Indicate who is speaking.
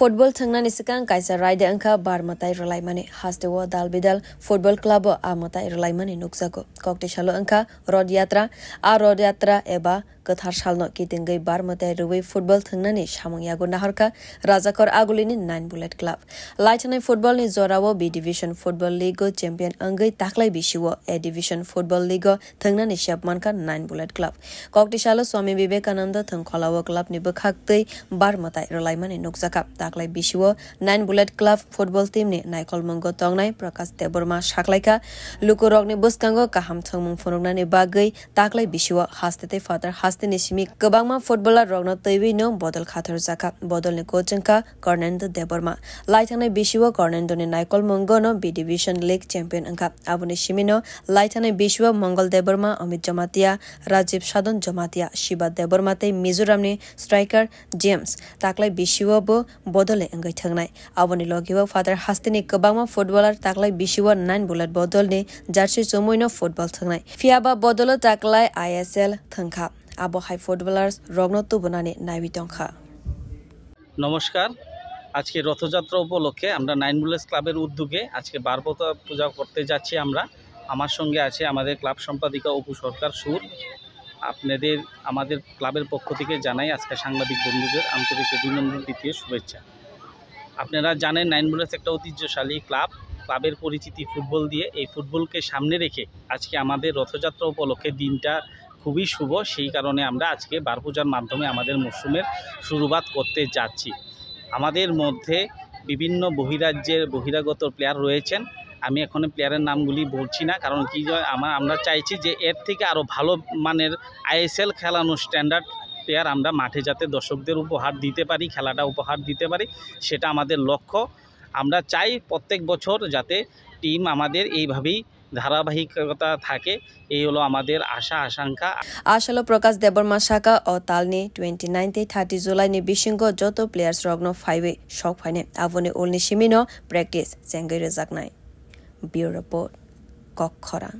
Speaker 1: Football thangna sikang kaisa raide angka bar matai rolai mani hastewa dalbidal football club a matai rolai mani nuksago kokte shalo angka road yatra eba kathar salno kitingai bar matai ruwe football thangna ni samang yago naharka rajakor agulini 9 bullet club laitanai football ni zorawo B division football league champion angai taklai bisiwo A division football league thangna ni shapmanka 9 bullet club kokte shalo Swami Vivekananda thangkholawo club ni bakhaktei bar matai rolai mani nuksaka taklai bisiwo 9 bullet club football team ni naikol monggo tongnai Prakash Deborma saklaika lukurokni buskango kaham thangmung phonokna ni bagai taklai bisiwo hastete father hasteni simi kobangma footballer rogno teiwi no bodol khathar jaka bodol ni coachingka Cornendo Deborma laitanai bisiwo Cornendo ni naikol monggo no B division league champion angka abuni simino laitanai bisiwo Mongol Deborma Amit Jamatia Rajiv Sadon Jamatia Shiba Deborma te Mizoram ni striker James taklai bisiwo bo bodole angai thangnai aboni logiwa father hastini kobangma footballer taklai bisiwo 9 bullet bodol ni jersey chomoino football thangnai fiaba bodolo taklai ISL thangkha abo high footballers rogno tubunani naibitongkha
Speaker 2: নমস্কার আজকে রথযাত্রা উপলক্ষে আমরা 9 bullets ক্লাবের উদ্যোগে আজকে বারবতা পূজা করতে যাচ্ছি আমরা আমার সঙ্গে আছে আমাদের ক্লাব সম্পাদিকা অপু সরকার সুর আপনাদের আমাদের ক্লাবের পক্ষ থেকে জানাই আজকে সাংবাদিক বন্ধুদের আন্তরিক অভিনন্দন দ্বিতীয় শুভেচ্ছা আপনারা জানেন 9 বুলেটস একটা ঐতিহ্যশালী ক্লাবের পরিচিতি ফুটবল দিয়ে এই ফুটবলকে সামনে রেখে আজকে আমাদের রথযাত্রা উপলক্ষে দিনটা খুবই শুভ সেই কারণে আমরা আজকে বার পূজার মাধ্যমে আমাদের মরশুমের শুরুবাত করতে যাচ্ছি আমাদের মধ্যে বিভিন্ন বহিরাজ্যের বহিরাগত প্লেয়ার রয়েছেন আমি এখন প্লেয়ারের নামগুলি বলছি না কারণ কি আমরা চাইছি যে এর থেকে আরও ভালো মানের ISL খেলানো স্ট্যান্ডার্ড প্লেয়ার আমরা মাঠে যাতে দর্শকদের উপহার দিতে পারি খেলাটা উপহার দিতে পারি সেটা আমাদের লক্ষ্য আমরা চাই প্রত্যেক বছর যাতে টিম আমাদের এইভাবেই ধারাবাহিকতা থাকে এই হলো আমাদের আশা আকাঙ্ক্ষা
Speaker 1: আসলে প্রকাশ দেববর্মা শাখা ও তালনি 29 থেকে 30 জুলাই নি বিশিঙ্গ যত প্লেয়ার্স রগ্ন 5 এ শক ফাইনে আবনে ওলনি সিমিনো প্র্যাকটিস চেঙ্গৈ রেজাকনাই বিউরো রিপোর্ট কক্ষরা।